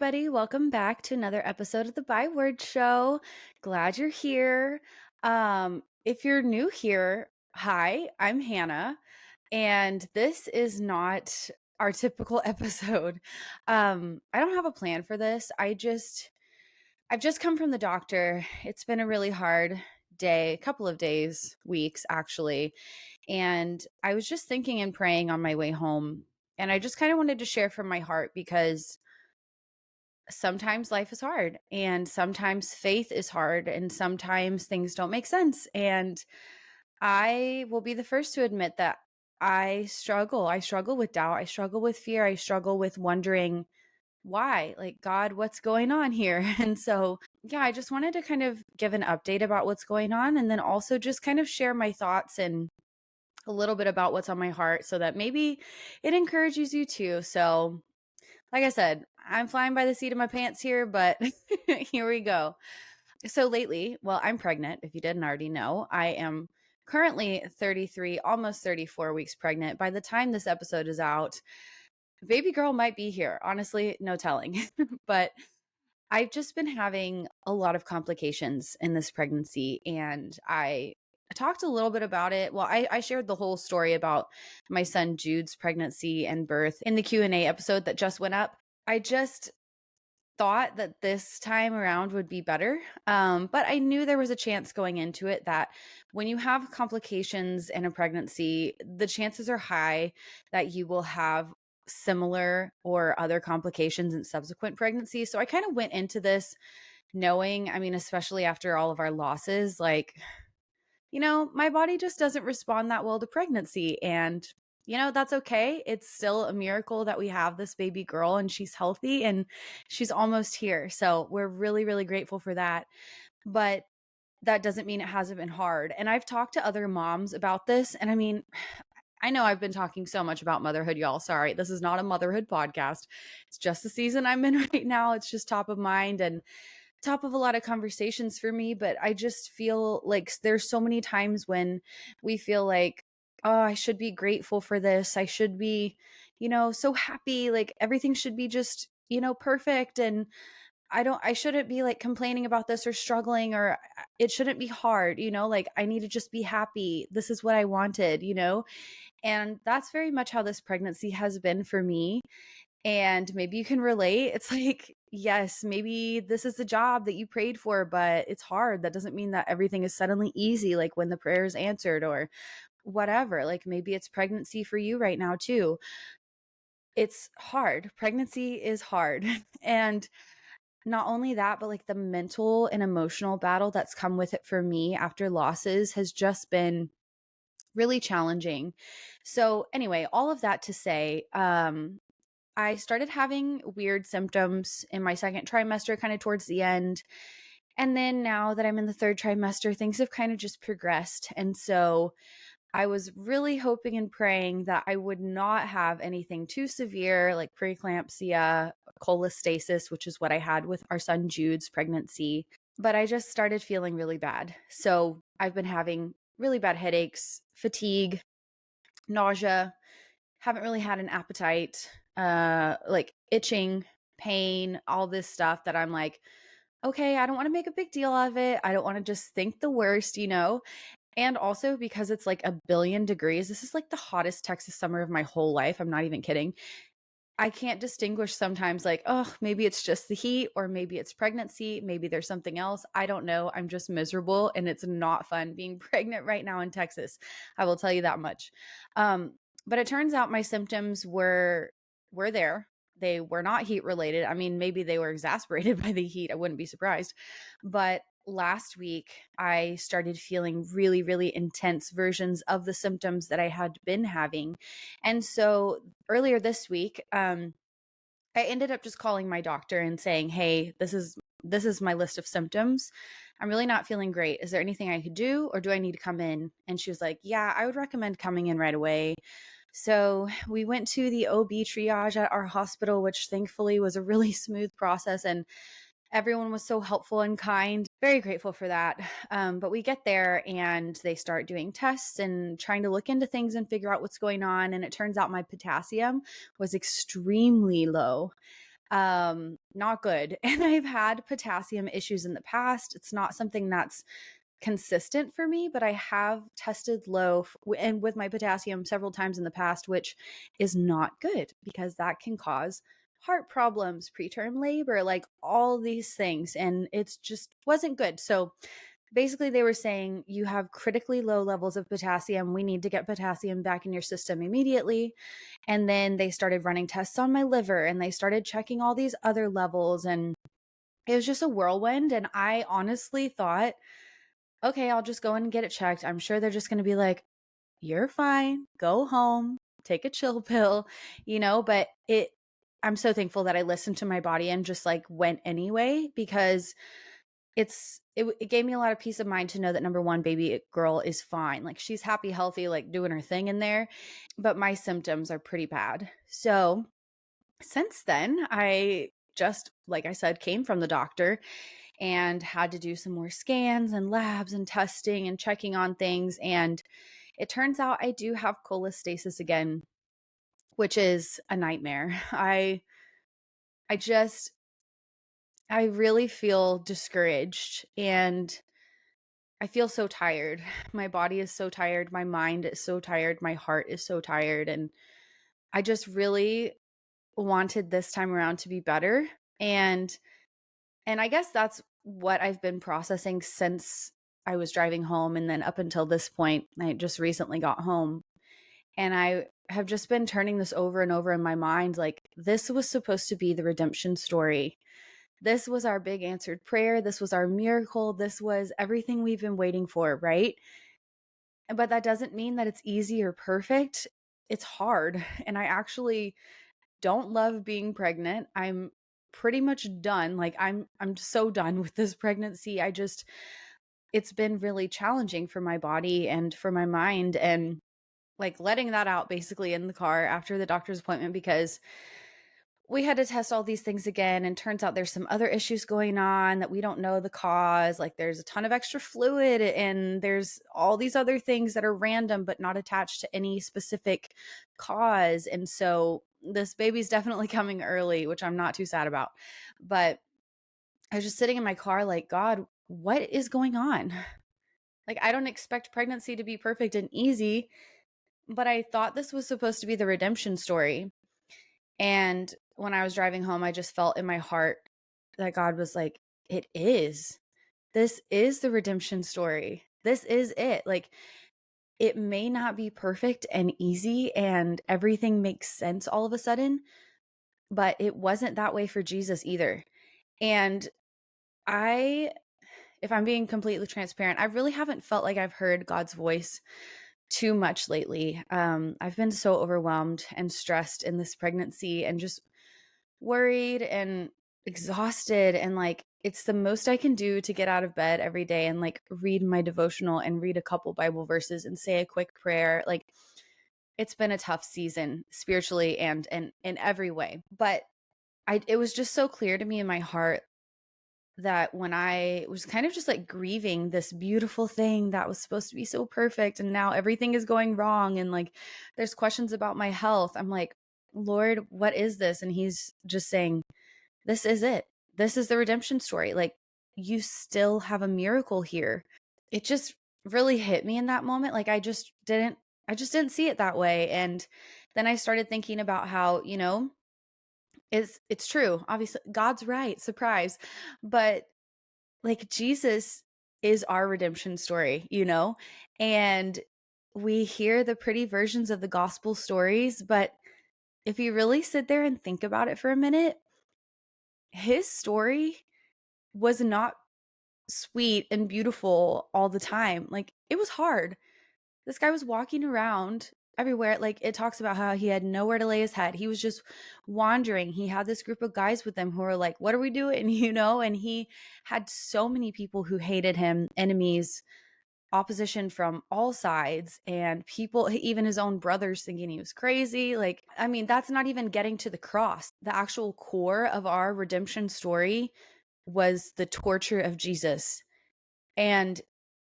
everybody. Welcome back to another episode of the Byword Show. Glad you're here. If you're new here, hi, I'm Hannah, and this is not our typical episode. I don't have a plan for this. I've just come from the doctor. It's been a really hard day, couple of days, weeks actually. And I was just thinking and praying on my way home. And I just kind of wanted to share from my heart because sometimes life is hard and sometimes faith is hard and sometimes things don't make sense. And I will be the first to admit that I struggle. I struggle with doubt. I struggle with fear. I struggle with wondering why, like, God, what's going on here? And so, yeah, I just wanted to kind of give an update about what's going on and then also just kind of share my thoughts and a little bit about what's on my heart so that maybe it encourages you too. So, like I said, I'm flying by the seat of my pants here, but here we go. So lately, well, I'm pregnant. If you didn't already know, I am currently 33, almost 34 weeks pregnant. By the time this episode is out, baby girl might be here. Honestly, no telling. But I've just been having a lot of complications in this pregnancy, and I talked a little bit about it. Well, I shared the whole story about my son Jude's pregnancy and birth in the Q&A episode that just went up. I just thought that this time around would be better. But I knew there was a chance going into it that when you have complications in a pregnancy, the chances are high that you will have similar or other complications in subsequent pregnancies. So I kind of went into this knowing, I mean, especially after all of our losses, like, my body just doesn't respond that well to pregnancy. And, that's okay. It's still a miracle that we have this baby girl and she's healthy and she's almost here. So we're really, really grateful for that. But that doesn't mean it hasn't been hard. And I've talked to other moms about this. And I mean, I know I've been talking so much about motherhood, y'all. Sorry, this is not a motherhood podcast. It's just the season I'm in right now. It's just top of mind and top of a lot of conversations for me, but I just feel like there's so many times when we feel like, oh, I should be grateful for this. I should be, so happy. Like everything should be just, perfect. And I shouldn't be like complaining about this or struggling or it shouldn't be hard, like I need to just be happy. This is what I wanted, And that's very much how this pregnancy has been for me. And maybe you can relate. It's like, yes, maybe this is the job that you prayed for, but it's hard. That doesn't mean that everything is suddenly easy, like when the prayer is answered or whatever. Like maybe it's pregnancy for you right now, too. It's hard. Pregnancy is hard. And not only that, but like the mental and emotional battle that's come with it for me after losses has just been really challenging. So, anyway, all of that to say, I started having weird symptoms in my second trimester, kind of towards the end. And then now that I'm in the third trimester, things have kind of just progressed. And so I was really hoping and praying that I would not have anything too severe like preeclampsia, cholestasis, which is what I had with our son Jude's pregnancy. But I just started feeling really bad. So I've been having really bad headaches, fatigue, nausea, haven't really had an appetite, like itching, pain, all this stuff that I'm like, okay, I don't want to make a big deal of it. I don't want to just think the worst. And also because it's like 1,000,000,000 degrees, this is like the hottest Texas summer of my whole life. I'm not even kidding. I can't distinguish sometimes like, oh, maybe it's just the heat or maybe it's pregnancy. Maybe there's something else. I don't know. I'm just miserable and it's not fun being pregnant right now in Texas. I will tell you that much. Um, but it turns out my symptoms were there. They were not heat related. I mean, maybe they were exasperated by the heat. I wouldn't be surprised. But last week, I started feeling really, really intense versions of the symptoms that I had been having. And so earlier this week, I ended up just calling my doctor and saying, "Hey, this is my list of symptoms. I'm really not feeling great. Is there anything I could do or do I need to come in?" And she was like, "Yeah, I would recommend coming in right away." So we went to the OB triage at our hospital, which thankfully was a really smooth process and everyone was so helpful and kind. Very grateful for that. But we get there and they start doing tests and trying to look into things and figure out what's going on. And it turns out my potassium was extremely low. Not good. And I've had potassium issues in the past. It's not something that's consistent for me, but I have tested low and with my potassium several times in the past, which is not good because that can cause heart problems, preterm labor, like all these things. And it's just wasn't good. So basically, they were saying you have critically low levels of potassium. We need to get potassium back in your system immediately. And then they started running tests on my liver and they started checking all these other levels. And it was just a whirlwind. And I honestly thought, okay, I'll just go in and get it checked. I'm sure they're just going to be like, you're fine, go home, take a chill pill, but I'm so thankful that I listened to my body and just like went anyway, because it gave me a lot of peace of mind to know that number one, baby girl is fine. Like she's happy, healthy, like doing her thing in there, but my symptoms are pretty bad. So since then, I just, like I said, came from the doctor and had to do some more scans and labs and testing and checking on things. And it turns out I do have cholestasis again, which is a nightmare. I just, I really feel discouraged and I feel so tired. My body is so tired. My mind is so tired. My heart is so tired. And I just really wanted this time around to be better. And I guess that's what I've been processing since I was driving home. And then up until this point, I just recently got home. And I have just been turning this over and over in my mind. Like, this was supposed to be the redemption story. This was our big answered prayer. This was our miracle. This was everything we've been waiting for, right? But that doesn't mean that it's easy or perfect. It's hard. And I actually don't love being pregnant. I'm pretty much done. Like I'm so done with this pregnancy. It's been really challenging for my body and for my mind, and like letting that out basically in the car after the doctor's appointment, because we had to test all these things again, and turns out there's some other issues going on that we don't know the cause. Like there's a ton of extra fluid and there's all these other things that are random but not attached to any specific cause. And so this baby's definitely coming early, which I'm not too sad about. But I was just sitting in my car like, God, what is going on? Like, I don't expect pregnancy to be perfect and easy, but I thought this was supposed to be the redemption story. And when I was driving home, I just felt in my heart that God was like, it is. This is the redemption story. This is it. Like, it may not be perfect and easy and everything makes sense all of a sudden, but it wasn't that way for Jesus either. And I, if I'm being completely transparent, I really haven't felt like I've heard God's voice too much lately. I've been so overwhelmed and stressed in this pregnancy and just worried and exhausted, and like it's the most I can do to get out of bed every day and like read my devotional and read a couple Bible verses and say a quick prayer. Like it's been a tough season spiritually and in every way. But it was just so clear to me in my heart that when I was kind of just like grieving this beautiful thing that was supposed to be so perfect and now everything is going wrong and like there's questions about my health, I'm like, Lord, what is this? And he's just saying, this is it. This is the redemption story. Like, you still have a miracle here. It just really hit me in that moment. Like I just didn't see it that way. And then I started thinking about how, it's true. Obviously, God's right. Surprise. But like Jesus is our redemption story. And we hear the pretty versions of the gospel stories, but if you really sit there and think about it for a minute, his story was not sweet and beautiful all the time. Like it was hard. This guy was walking around everywhere. Like it talks about how he had nowhere to lay his head. He was just wandering. He had this group of guys with him who were like, what are we doing? And he had so many people who hated him, enemies, opposition from all sides, and people, even his own brothers, thinking he was crazy. Like, I mean, that's not even getting to the cross. The actual core of our redemption story was the torture of Jesus. And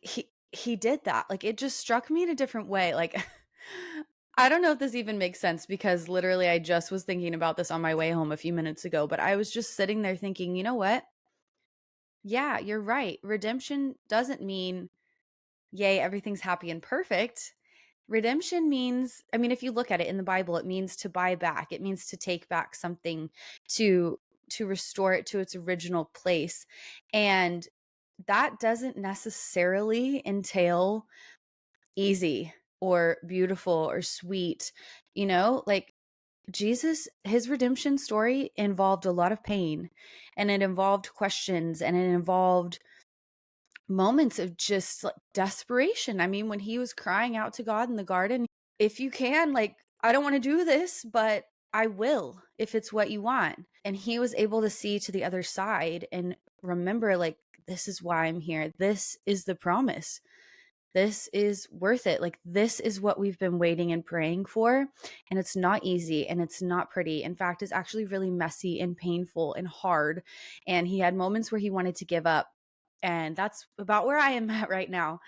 he did that. Like it just struck me in a different way. Like I don't know if this even makes sense because literally I just was thinking about this on my way home a few minutes ago, but I was just sitting there thinking, you know what? Yeah, you're right. Redemption doesn't mean, yay, everything's happy and perfect. Redemption means, I mean, if you look at it in the Bible, it means to buy back. It means to take back something, to restore it to its original place. And that doesn't necessarily entail easy or beautiful or sweet. Like Jesus, his redemption story involved a lot of pain, and it involved questions, and it involved moments of just like desperation. I mean, when he was crying out to God in the garden, if you can, like, I don't want to do this, but I will if it's what you want. And he was able to see to the other side and remember, like, this is why I'm here. This is the promise. This is worth it. Like, this is what we've been waiting and praying for. And it's not easy and it's not pretty. In fact, it's actually really messy and painful and hard. And he had moments where he wanted to give up. And that's about where I am at right now.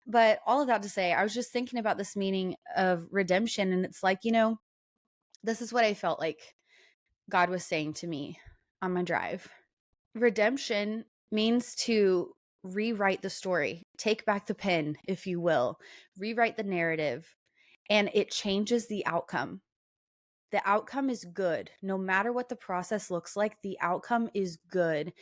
But all of that to say, I was just thinking about this meaning of redemption. And it's like, this is what I felt like God was saying to me on my drive. Redemption means to rewrite the story, take back the pen, if you will, rewrite the narrative, and it changes the outcome. The outcome is good. No matter what the process looks like, the outcome is good.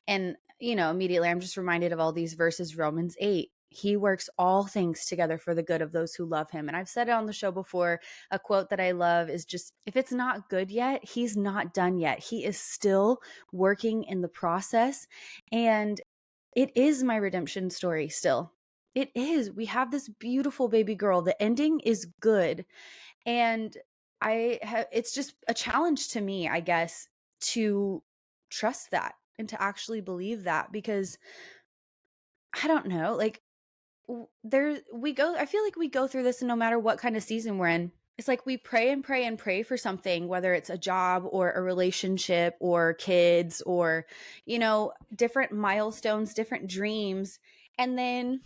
And, immediately I'm just reminded of all these verses, Romans 8. He works all things together for the good of those who love him. And I've said it on the show before. A quote that I love is just, if it's not good yet, he's not done yet. He is still working in the process. And it is my redemption story still. It is. We have this beautiful baby girl. The ending is good. And it's just a challenge to me, I guess, to trust that and to actually believe that, because I don't know, like, I feel like we go through this, and no matter what kind of season we're in, it's like we pray and pray and pray for something, whether it's a job or a relationship or kids or, different milestones, different dreams. And then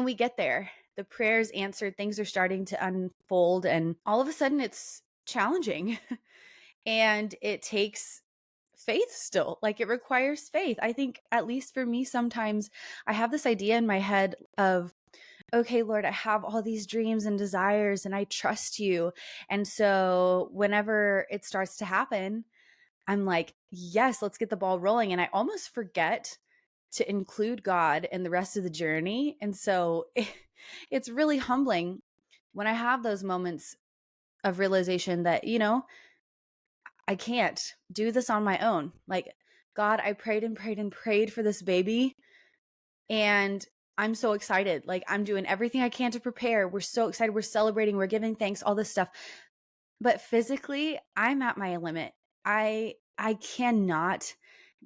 we get there. The prayers answered, things are starting to unfold, and all of a sudden it's challenging. And it takes faith still. Like, it requires faith. I think, at least for me, sometimes I have this idea in my head of, okay, Lord, I have all these dreams and desires and I trust you. And so whenever it starts to happen, I'm like, yes, let's get the ball rolling. And I almost forget to include God in the rest of the journey. And so it's really humbling when I have those moments of realization that, I can't do this on my own. Like, God, I prayed and prayed and prayed for this baby, and I'm so excited. Like, I'm doing everything I can to prepare. We're so excited. We're celebrating. We're giving thanks, all this stuff. But physically, I'm at my limit. I cannot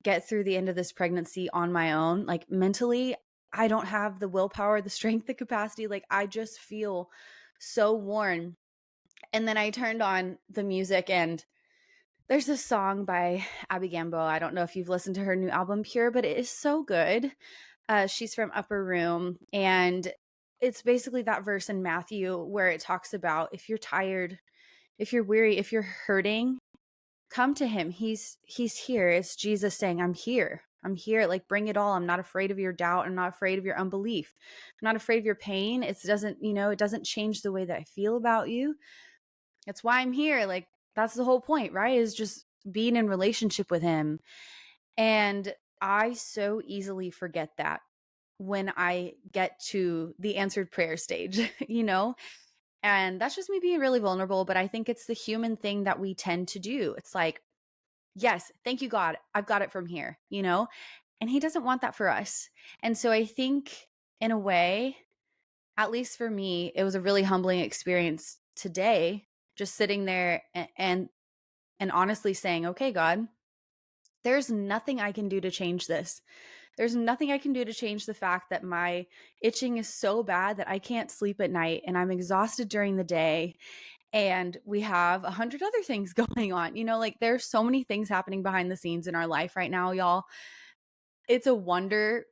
get through the end of this pregnancy on my own. Like, mentally, I don't have the willpower, the strength, the capacity. Like, I just feel so worn. And then I turned on the music, and there's this song by Abby Gambo. I don't know if you've listened to her new album, Pure, but it is so good. She's from Upper Room, and it's basically that verse in Matthew where it talks about, if you're tired, if you're weary, if you're hurting, come to him. He's here. It's Jesus saying, I'm here. I'm here. Like, bring it all. I'm not afraid of your doubt. I'm not afraid of your unbelief. I'm not afraid of your pain. It doesn't change the way that I feel about you. It's why I'm here. Like, that's the whole point, right? Is just being in relationship with him. And I so easily forget that when I get to the answered prayer stage, And that's just me being really vulnerable, but I think it's the human thing that we tend to do. It's like, yes, thank you, God. I've got it from here. And he doesn't want that for us. And so I think, in a way, at least for me, it was a really humbling experience today, just sitting there and honestly saying, okay, God, there's nothing I can do to change this. There's nothing I can do to change the fact that my itching is so bad that I can't sleep at night and I'm exhausted during the day. And we have 100 other things going on. Like, there's so many things happening behind the scenes in our life right now, y'all. It's a wonder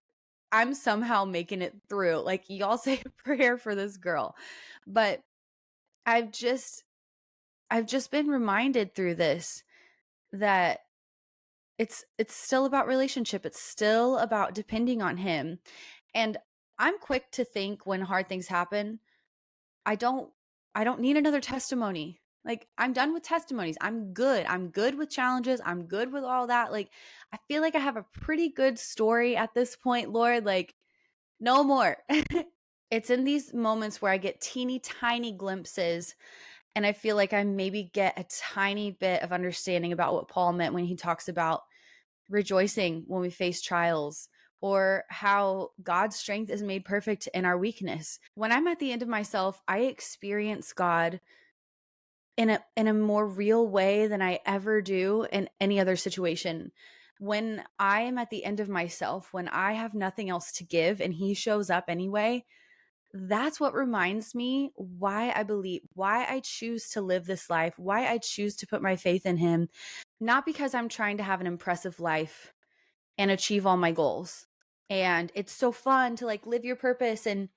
I'm somehow making it through. Like, y'all say a prayer for this girl. But I've just I've just been reminded through this that it's still about relationship. It's still about depending on him. And I'm quick to think when hard things happen, I don't I don't need another testimony. Like I'm done with testimonies. I'm good. I'm good with challenges. I'm good with all that. Like I feel like I have a pretty good story at this point, Lord. Like no more. It's in these moments where I get teeny tiny glimpses and I feel like I maybe get a tiny bit of understanding about what Paul meant when he talks about rejoicing when we face trials, or how God's strength is made perfect in our weakness. When I'm at the end of myself, I experience God in a more real way than I ever do in any other situation. When I am at the end of myself, when I have nothing else to give and he shows up anyway, that's what reminds me why I believe, why I choose to live this life, why I choose to put my faith in him. Not because I'm trying to have an impressive life and achieve all my goals. And it's so fun to like live your purpose and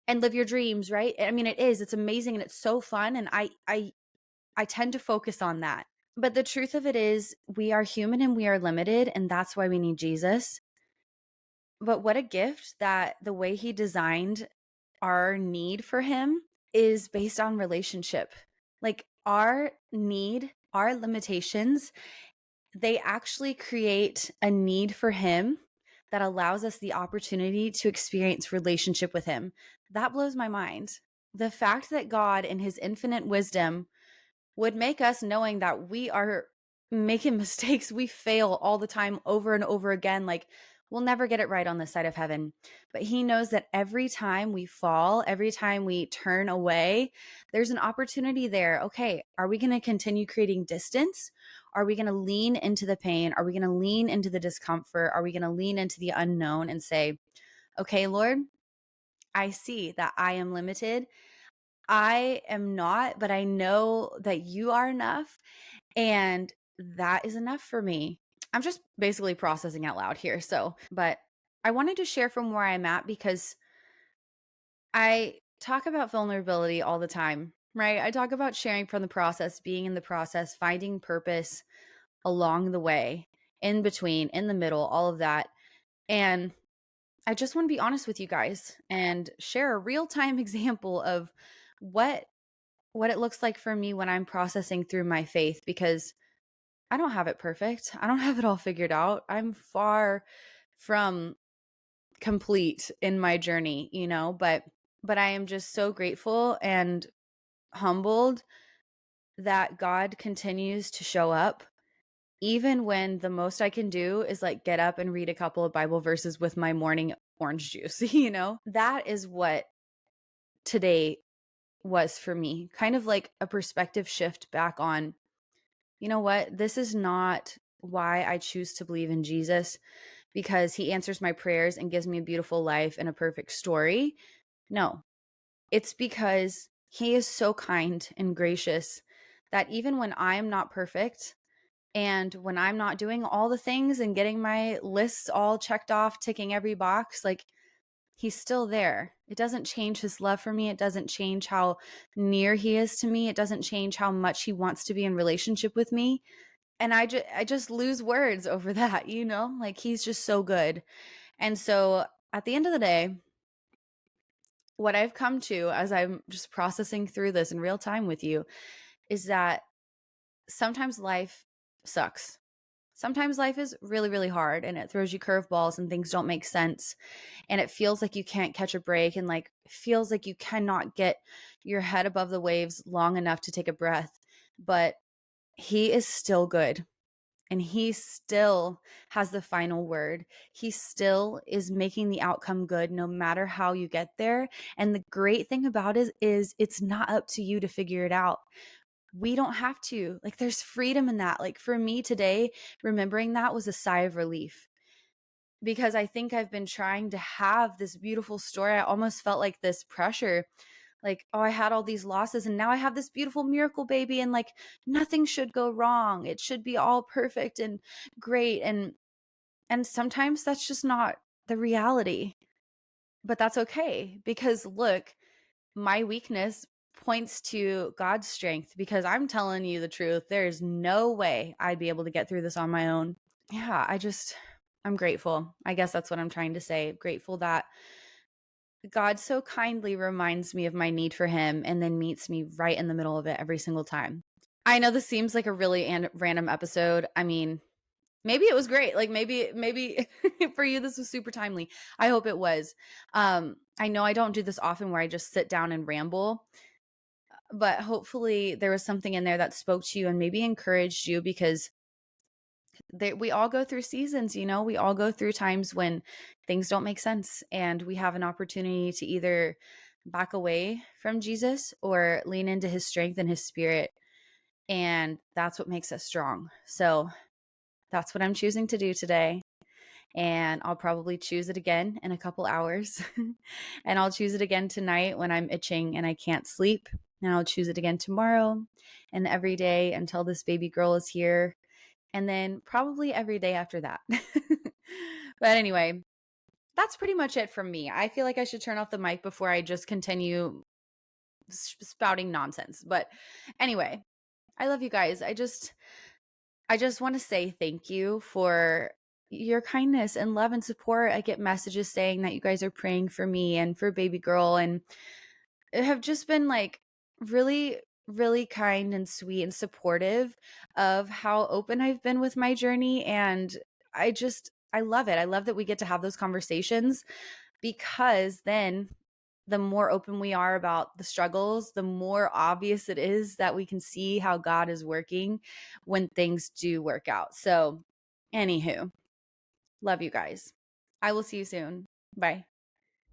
live your dreams, right? I mean, it is. It's amazing and it's so fun and I tend to focus on that. But the truth of it is we are human and we are limited and that's why we need Jesus. But what a gift that the way he designed our need for him is based on relationship. Like our need, our limitations, they actually create a need for him that allows us the opportunity to experience relationship with him. That blows my mind. The fact that God, in his infinite wisdom, would make us knowing that we are making mistakes, we fail all the time over and over again. Like, we'll never get it right on this side of heaven. But he knows that every time we fall, every time we turn away, there's an opportunity there. Okay, are we going to continue creating distance? Are we going to lean into the pain? Are we going to lean into the discomfort? Are we going to lean into the unknown and say, okay, Lord, I see that I am limited. I am not, but I know that you are enough. And that is enough for me. I'm just basically processing out loud here. So, but I wanted to share from where I'm at because I talk about vulnerability all the time, right? I talk about sharing from the process, being in the process, finding purpose along the way, in between, in the middle, all of that. And I just want to be honest with you guys and share a real-time example of what what it looks like for me when I'm processing through my faith because I don't have it perfect. I don't have it all figured out. I'm far from complete in my journey, but I am just so grateful and humbled that God continues to show up even when the most I can do is like get up and read a couple of Bible verses with my morning orange juice, That is what today was for me. Kind of like a perspective shift back on, you know what? This is not why I choose to believe in Jesus because he answers my prayers and gives me a beautiful life and a perfect story. No, it's because he is so kind and gracious that even when I am not perfect and when I'm not doing all the things and getting my lists all checked off, ticking every box, like he's still there. It doesn't change his love for me. It doesn't change how near he is to me. It doesn't change how much he wants to be in relationship with me. And I just lose words over that, Like he's just so good. And so at the end of the day, what I've come to as I'm just processing through this in real time with you is that sometimes life sucks. Sometimes life is really, really hard and it throws you curveballs and things don't make sense. And it feels like you can't catch a break and like feels like you cannot get your head above the waves long enough to take a breath. But he is still good. And he still has the final word. He still is making the outcome good no matter how you get there. And the great thing about it is it's not up to you to figure it out. We don't have to. Like there's freedom in that. Like for me today, remembering that was a sigh of relief because I think I've been trying to have this beautiful story. I almost felt like this pressure like, oh, I had all these losses and now I have this beautiful miracle baby and like nothing should go wrong. It should be all perfect and great. And sometimes that's just not the reality. But that's okay because look, my weakness points to God's strength, because I'm telling you the truth. There's no way I'd be able to get through this on my own. Yeah, I'm grateful. I guess that's what I'm trying to say. Grateful that God so kindly reminds me of my need for him and then meets me right in the middle of it every single time. I know this seems like a really random episode. I mean, maybe it was great. Like maybe for you this was super timely. I hope it was. I know I don't do this often where I just sit down and ramble, but hopefully there was something in there that spoke to you and maybe encouraged you, because we all go through seasons, we all go through times when things don't make sense, and we have an opportunity to either back away from Jesus or lean into his strength and his spirit. And that's what makes us strong. So that's what I'm choosing to do today. And I'll probably choose it again in a couple hours. And I'll choose it again tonight when I'm itching and I can't sleep. And I'll choose it again tomorrow and every day until this baby girl is here. And then probably every day after that. But anyway, that's pretty much it from me. I feel like I should turn off the mic before I just continue spouting nonsense. But anyway, I love you guys. I just want to say thank you for your kindness and love and support. I get messages saying that you guys are praying for me and for baby girl, and have just been like really, really kind and sweet and supportive of how open I've been with my journey. And I love it. I love that we get to have those conversations, because then the more open we are about the struggles, the more obvious it is that we can see how God is working when things do work out. So, anywho, love you guys. I will see you soon. Bye.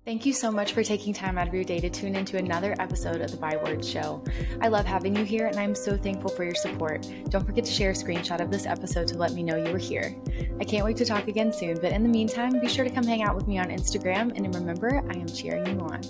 Thank you so much for taking time out of your day to tune into another episode of the Byword Show. I love having you here, and I'm so thankful for your support. Don't forget to share a screenshot of this episode to let me know you were here. I can't wait to talk again soon, but in the meantime, be sure to come hang out with me on Instagram, and remember, I am cheering you on.